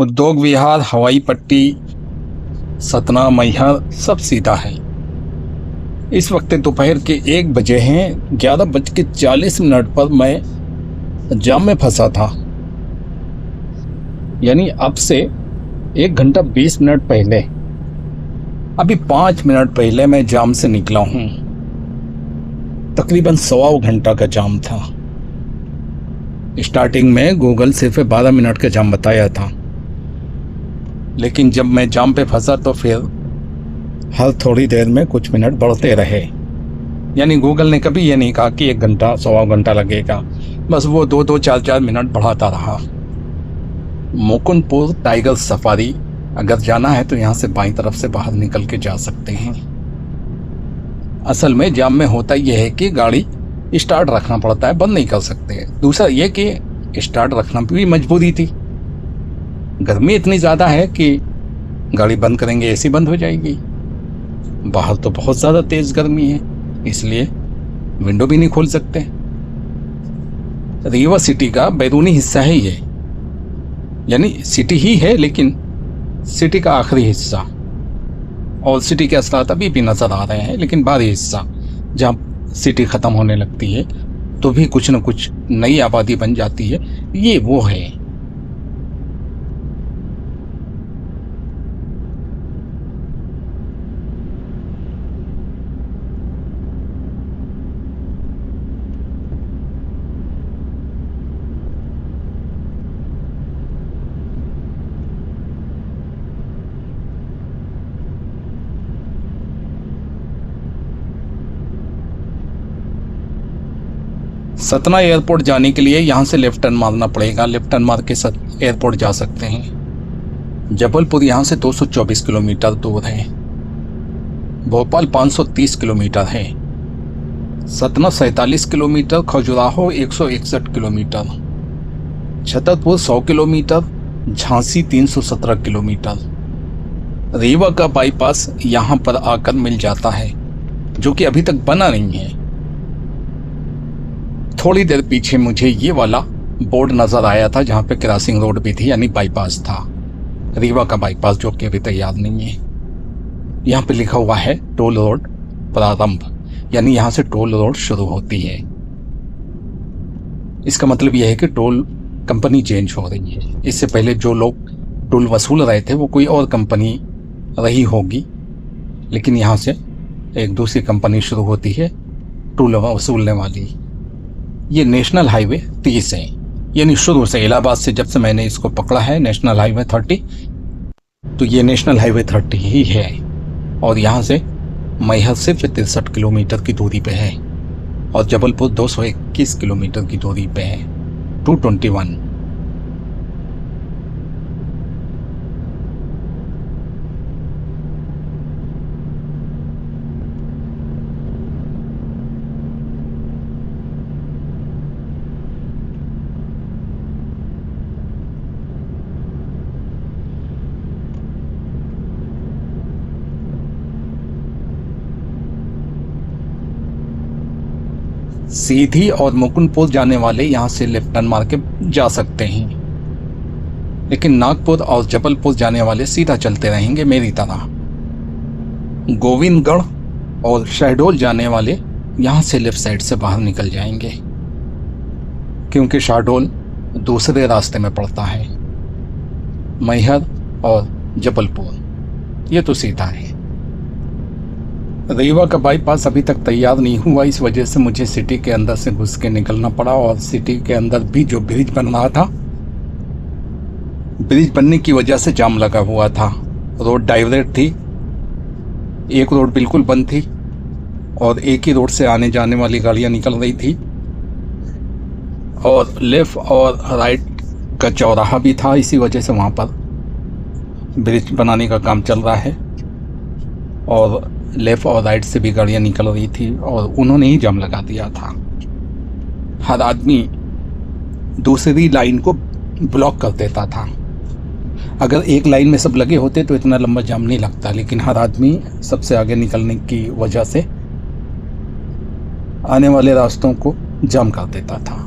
उद्योग विहार, हवाई पट्टी, सतना, मैहर सब सीधा है। इस वक्त दोपहर के 1 बजे हैं। 11:40 पर मैं जाम में फंसा था, यानी अब से 1 घंटा 20 मिनट पहले। अभी 5 मिनट पहले मैं जाम से निकला हूं। तकरीबन 1.25 घंटा का जाम था। स्टार्टिंग में गूगल सिर्फ 12 मिनट का जाम बताया था, लेकिन जब मैं जाम पे फंसा तो फिर हर थोड़ी देर में कुछ मिनट बढ़ते रहे। यानी गूगल ने कभी ये नहीं कहा कि 1 घंटा 1.25 घंटा लगेगा, बस वो 2-2 4-4 मिनट बढ़ाता रहा। मुकुंदपुर टाइगर सफारी अगर जाना है तो यहाँ से बाईं तरफ से बाहर निकल के जा सकते हैं। असल में जाम में होता यह है कि गाड़ी स्टार्ट रखना पड़ता है, बंद नहीं कर सकते। दूसरा ये कि स्टार्ट रखना भी मजबूरी थी। गर्मी इतनी ज़्यादा है कि गाड़ी बंद करेंगे एसी बंद हो जाएगी। बाहर तो बहुत ज़्यादा तेज़ गर्मी है, इसलिए विंडो भी नहीं खोल सकते। रीवा सिटी का बैरूनी हिस्सा है ये, यानी सिटी ही है लेकिन सिटी का आखिरी हिस्सा। और सिटी के असरात अभी भी नज़र आ रहे हैं, लेकिन बाहरी हिस्सा जहाँ सिटी ख़त्म होने लगती है तो भी कुछ न कुछ नई आबादी बन जाती है, ये वो है। सतना एयरपोर्ट जाने के लिए यहाँ से लेफ्ट टर्न मारना पड़ेगा। लेफ्ट टर्न मार के एयरपोर्ट जा सकते हैं। जबलपुर यहाँ से 224 किलोमीटर दूर है। भोपाल 530 किलोमीटर है। Satna 47 kilometre, Khajuraho 161 kilometre, Chhatarpur 100 kilometre, Jhansi 317 kilometre. Rewa का बाईपास यहाँ पर आकर मिल जाता है, जो कि अभी तक बना नहीं है। थोड़ी देर पीछे मुझे ये वाला बोर्ड नजर आया था जहाँ पे क्रॉसिंग रोड भी थी, यानी बाईपास था। रीवा का बाईपास जो कि अभी तैयार नहीं है। यहाँ पे लिखा हुआ है टोल रोड प्रारंभ, यानी यहाँ से टोल रोड शुरू होती है। इसका मतलब यह है कि टोल कंपनी चेंज हो रही है। इससे पहले जो लोग टोल वसूल रहे थे वो कोई और कंपनी रही होगी, लेकिन यहाँ से एक दूसरी कंपनी शुरू होती है टोल वसूलने वाली। ये नेशनल हाईवे 30 है, यानी शुरू से इलाहाबाद से जब से मैंने इसको पकड़ा है नेशनल हाईवे 30, तो ये नेशनल हाईवे 30 ही है। और यहाँ से मैहर सिर्फ 63 किलोमीटर की दूरी पे है और जबलपुर 221 किलोमीटर की दूरी पे है, 221। सीधी और मुकुंदपुर जाने वाले यहाँ से लेफ्ट टर्न मार के जा सकते हैं, लेकिन नागपुर और जबलपुर जाने वाले सीधा चलते रहेंगे मेरी तरह। गोविंदगढ़ और शहडोल जाने वाले यहाँ से लेफ्ट साइड से बाहर निकल जाएंगे, क्योंकि शहडोल दूसरे रास्ते में पड़ता है। मैहर और जबलपुर ये तो सीधा है। रीवा का बाईपास अभी तक तैयार नहीं हुआ, इस वजह से मुझे सिटी के अंदर से घुस के निकलना पड़ा। और सिटी के अंदर भी जो ब्रिज बन रहा था, ब्रिज बनने की वजह से जाम लगा हुआ था। रोड डाइवर्ट थी, एक रोड बिल्कुल बंद थी और एक ही रोड से आने जाने वाली गाड़ियां निकल रही थी, और लेफ्ट और राइट का चौराहा भी था। इसी वजह से वहाँ पर ब्रिज बनाने का काम चल रहा है और लेफ्ट और राइट से भी गाड़ियां निकल रही थी और उन्होंने ही जाम लगा दिया था। हर आदमी दूसरी लाइन को ब्लॉक कर देता था। अगर एक लाइन में सब लगे होते तो इतना लंबा जाम नहीं लगता, लेकिन हर आदमी सबसे आगे निकलने की वजह से आने वाले रास्तों को जाम कर देता था।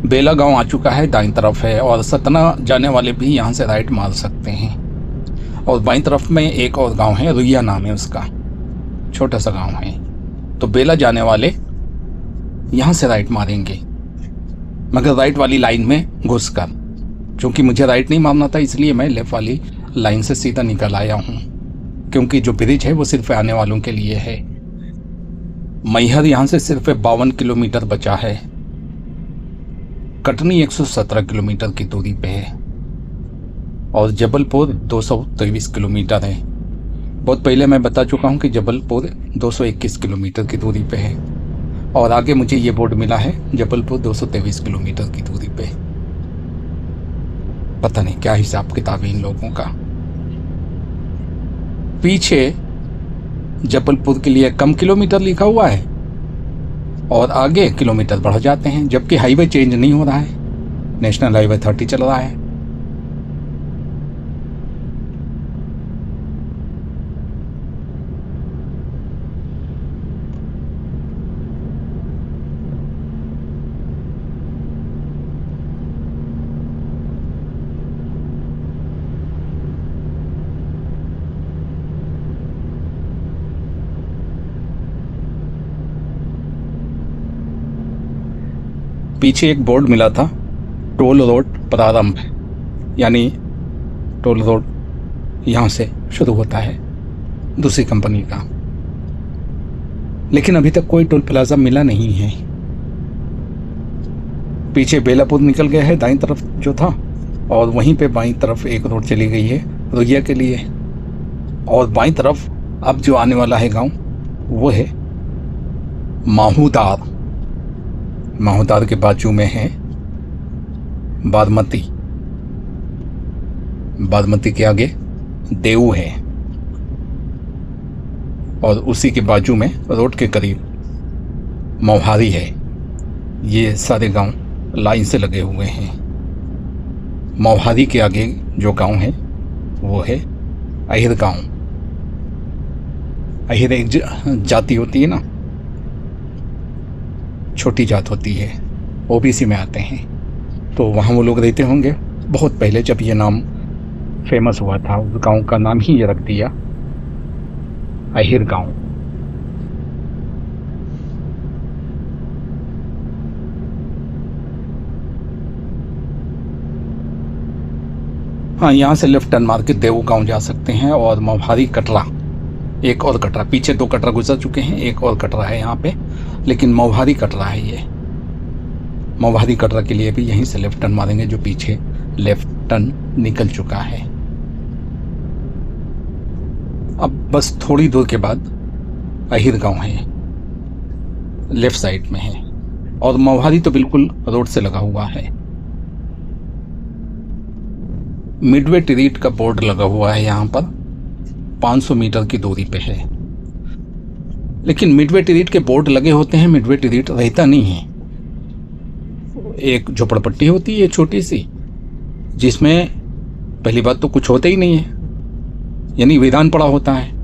बेला गांव आ चुका है, दाईं तरफ है, और सतना जाने वाले भी यहाँ से राइट मार सकते हैं। और बाईं तरफ में एक और गांव है, रुइया नाम है उसका, छोटा सा गांव है। तो बेला जाने वाले यहाँ से राइट मारेंगे, मगर राइट वाली लाइन में घुसकर। क्योंकि मुझे राइट नहीं मारना था, इसलिए मैं लेफ्ट वाली लाइन से सीधा निकल आया हूँ, क्योंकि जो ब्रिज है वो सिर्फ आने वालों के लिए है। मैहर यहाँ से सिर्फ 52 किलोमीटर बचा है। कटनी 117 किलोमीटर की दूरी पे है, और जबलपुर 223 किलोमीटर है। बहुत पहले मैं बता चुका हूँ कि जबलपुर 221 किलोमीटर की दूरी पे है, और आगे मुझे ये बोर्ड मिला है जबलपुर 223 किलोमीटर की दूरी पे। पता नहीं क्या हिसाब किताब है इन लोगों का। पीछे जबलपुर के लिए कम किलोमीटर लिखा हुआ है, और आगे किलोमीटर बढ़ जाते हैं, जबकि हाईवे चेंज नहीं हो रहा है, नेशनल हाईवे 30 चल रहा है। पीछे एक बोर्ड मिला था, टोल रोड प्रारंभ, यानी टोल रोड यहाँ से शुरू होता है दूसरी कंपनी का। लेकिन अभी तक कोई टोल प्लाजा मिला नहीं है। पीछे बेलापुर निकल गया है दाईं तरफ जो था, और वहीं पे बाईं तरफ एक रोड चली गई है रुइया के लिए। और बाईं तरफ अब जो आने वाला है गांव वो है माहूदार। माहूदार के बाजू में है बागमती। बागमती के आगे देऊ है, और उसी के बाजू में रोड के करीब मोहारी है। ये सारे गांव लाइन से लगे हुए हैं। मोहारी के आगे जो गांव है वो है अहिर गांव। अहिर एक जाति होती है ना, छोटी जात होती है, ओबीसी में आते हैं। तो वहाँ वो लोग रहते होंगे। बहुत पहले जब ये नाम फेमस हुआ था, उस गांव का नाम ही ये रख दिया अहिर गांव। हाँ, यहाँ से लेफ्ट टर्न मार के देऊ गांव जा सकते हैं, और मोहारी कटरा, एक और कटरा, पीछे 2 कटरा गुजर चुके हैं, एक और कटरा है यहाँ पे, लेकिन मोहारी कटरा है ये। मोहारी कटरा के लिए भी यहीं से लेफ्ट टर्न मारेंगे, जो पीछे लेफ्ट टर्न निकल चुका है। अब बस थोड़ी दूर के बाद अहिर गांव है, लेफ्ट साइड में है, और मोहारी तो बिल्कुल रोड से लगा हुआ है। मिडवे टिरीट का बोर्ड लगा हुआ है यहाँ पर, 500 मीटर की दूरी पे है। लेकिन मिडवे टिरीट के बोर्ड लगे होते हैं, मिडवे टिरीट रहता नहीं है। एक झोपड़पट्टी होती है छोटी सी, जिसमें पहली बात तो कुछ होता ही नहीं है, यानी वीरान पड़ा होता है।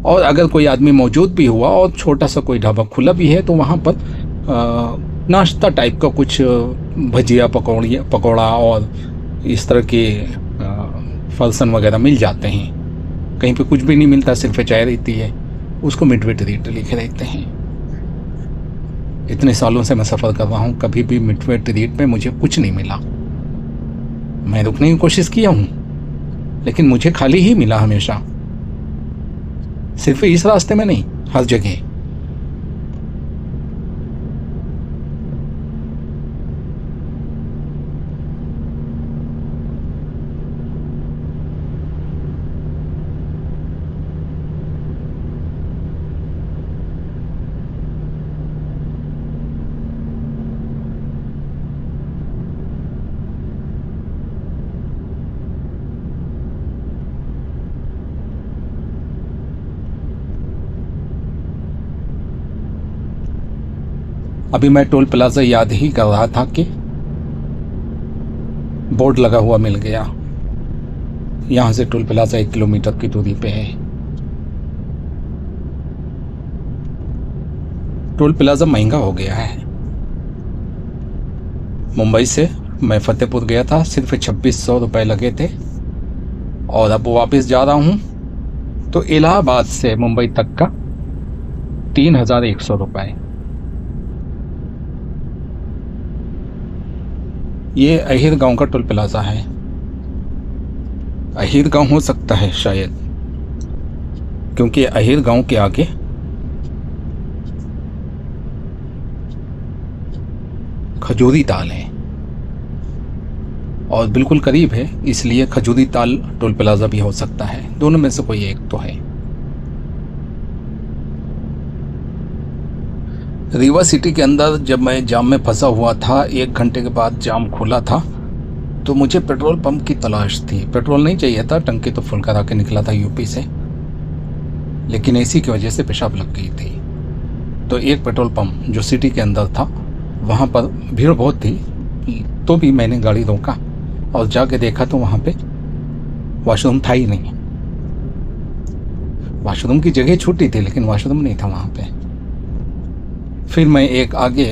और अगर कोई आदमी मौजूद भी हुआ और छोटा सा कोई ढाबा खुला भी है, तो वहाँ पर नाश्ता टाइप का कुछ भजिया पकौड़ा और इस तरह के फलसन वगैरह मिल जाते हैं। कहीं पे कुछ भी नहीं मिलता, सिर्फ चाय रहती है, उसको मिडवे टिरीट लिखे रहते हैं। इतने सालों से मैं सफ़र कर रहा हूँ, कभी भी मिडवे टिरीट में मुझे कुछ नहीं मिला। मैं रुकने की कोशिश किया हूँ, लेकिन मुझे खाली ही मिला हमेशा, सिर्फ इस रास्ते में नहीं, हर जगह। अभी मैं टोल प्लाजा याद ही कर रहा था कि बोर्ड लगा हुआ मिल गया। यहाँ से टोल प्लाजा 1 किलोमीटर की दूरी पे है। टोल प्लाजा महंगा हो गया है। मुंबई से मैं फ़तेहपुर गया था, सिर्फ 2600 रुपये लगे थे। और अब वापस जा रहा हूँ तो इलाहाबाद से मुंबई तक का 3100 रुपये। ये अहिर गांव का टोल प्लाजा है। अहिर गांव हो सकता है शायद, क्योंकि अहिर गांव के आगे खजूरी ताल है और बिल्कुल करीब है, इसलिए खजूरी ताल टोल प्लाजा भी हो सकता है। दोनों में से कोई एक तो है। रीवा सिटी के अंदर जब मैं जाम में फंसा हुआ था, 1 घंटे के बाद जाम खुला था, तो मुझे पेट्रोल पंप की तलाश थी। पेट्रोल नहीं चाहिए था, टंकी तो फुल करा के निकला था यूपी से, लेकिन एसी की वजह से पेशाब लग गई थी। तो एक पेट्रोल पंप जो सिटी के अंदर था, वहाँ पर भीड़ बहुत थी, तो भी मैंने गाड़ी रोका और जाके देखा तो वहाँ पे वॉशरूम था ही नहीं। वॉशरूम की जगह छोटी थी, लेकिन वॉशरूम नहीं था वहाँ पे। फिर मैं एक आगे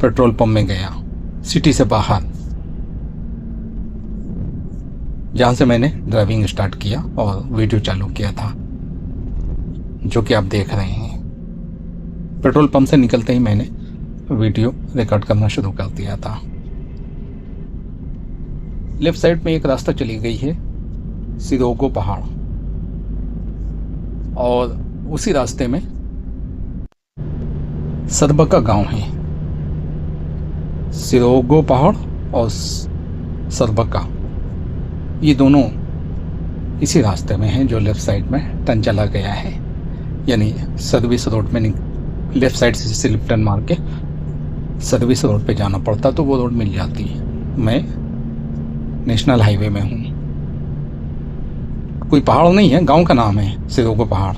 पेट्रोल पंप में गया, सिटी से बाहर, जहाँ से मैंने ड्राइविंग स्टार्ट किया और वीडियो चालू किया था, जो कि आप देख रहे हैं। पेट्रोल पंप से निकलते ही मैंने वीडियो रिकॉर्ड करना शुरू कर दिया था। लेफ्ट साइड में एक रास्ता चली गई है, सिरोगो पहाड़, और उसी रास्ते में सरबका गांव है। सिरोगो पहाड़ और सरबका, ये दोनों इसी रास्ते में हैं जो लेफ्ट साइड में टर्न चला गया है। यानी सर्विस रोड में लेफ्ट साइड से स्लिप टर्न मार के सर्विस रोड पे जाना पड़ता तो वो रोड मिल जाती है। मैं नेशनल हाईवे में हूँ। कोई पहाड़ नहीं है, गांव का नाम है सिरोगो पहाड़।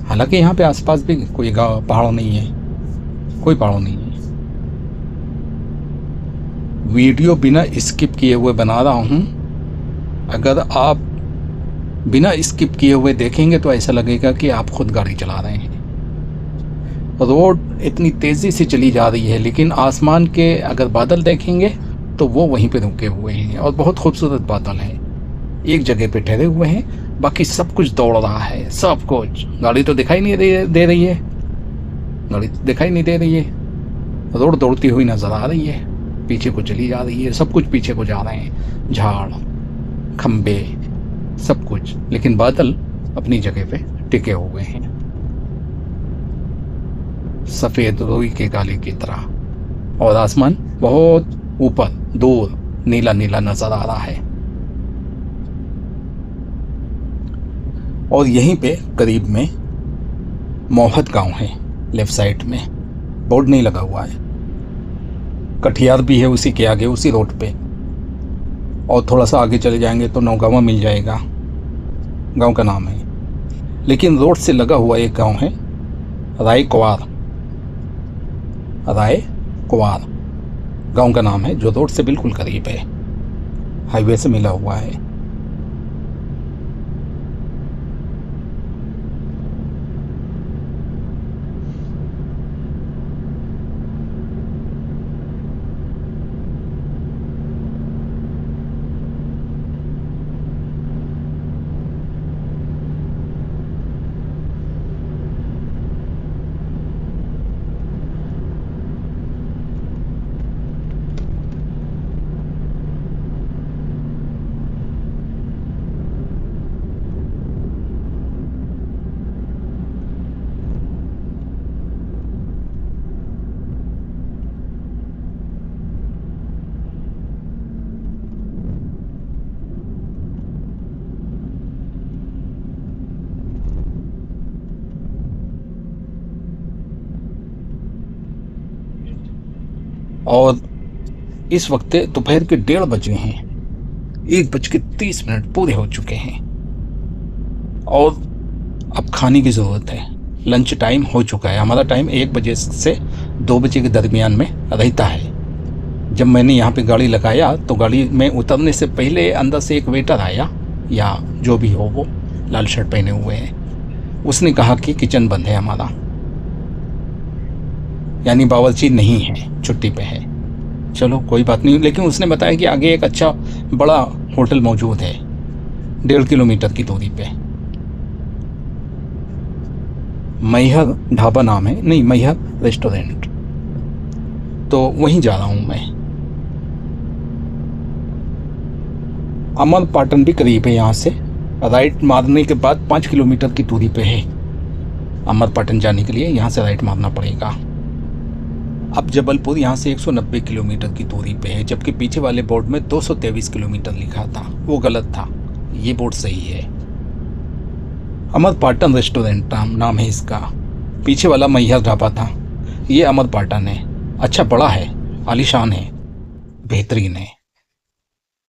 हालांकि यहाँ पे आसपास भी कोई गांव पहाड़ नहीं है, कोई पहाड़ नहीं है। वीडियो बिना स्किप किए हुए बना रहा हूँ। अगर आप बिना स्किप किए हुए देखेंगे तो ऐसा लगेगा कि आप खुद गाड़ी चला रहे हैं। रोड इतनी तेज़ी से चली जा रही है, लेकिन आसमान के अगर बादल देखेंगे तो वो वहीं पे रुके हुए हैं और बहुत खूबसूरत बादल हैं। एक जगह पे ठहरे हुए हैं, बाकी सब कुछ दौड़ रहा है, सब कुछ। गाड़ी तो दिखाई नहीं दे रही है, गाड़ी दिखाई नहीं दे रही है। रोड दौड़ती हुई नजर आ रही है, पीछे को चली जा रही है, सब कुछ पीछे को जा रहे हैं, झाड़, खंबे, सब कुछ। लेकिन बादल अपनी जगह पे टिके हुए हैं, सफेद रुई के गाले की तरह। और आसमान बहुत ऊपर दूर नीला नीला नजर आ रहा है। और यहीं पे करीब में मोहत गांव है, लेफ्ट साइड में। बोर्ड नहीं लगा हुआ है। कटिहार भी है उसी के आगे, उसी रोड पे। और थोड़ा सा आगे चले जाएंगे तो नौगावा मिल जाएगा, गांव का नाम है। लेकिन रोड से लगा हुआ एक गांव है रायकुआर। रायकुआर गांव का नाम है, जो रोड से बिल्कुल करीब है, हाईवे से मिला हुआ है। और इस वक्त दोपहर के 1:30 बजे हैं, 1:30 पूरे हो चुके हैं। और अब खाने की ज़रूरत है। लंच टाइम हो चुका है। हमारा टाइम 1 बजे से 2 बजे के दरमियान में रहता है। जब मैंने यहाँ पे गाड़ी लगाया तो गाड़ी में उतरने से पहले अंदर से एक वेटर आया, या जो भी हो वो, लाल शर्ट पहने हुए हैं। उसने कहा कि किचन बंद है हमारा। यानी बावर्ची नहीं है, छुट्टी पे है। चलो कोई बात नहीं, लेकिन उसने बताया कि आगे एक अच्छा बड़ा होटल मौजूद है 1.5 किलोमीटर की दूरी पे। मैहर ढाबा नाम है, नहीं मैहर रेस्टोरेंट, तो वहीं जा रहा हूँ मैं। अमरपाटन भी करीब है यहाँ से, राइट मारने के बाद 5 किलोमीटर की दूरी पे है। अमरपाटन जाने के लिए यहाँ से राइट मारना पड़ेगा। अब जबलपुर यहाँ से 190 किलोमीटर की दूरी पे है, जबकि पीछे वाले बोर्ड में 223 किलोमीटर लिखा था, वो गलत था, ये बोर्ड सही है। अमरपाटन रेस्टोरेंट नाम है इसका। पीछे वाला मैहर ढाबा था, ये अमरपाटन है। अच्छा बड़ा है, आलीशान है, बेहतरीन है।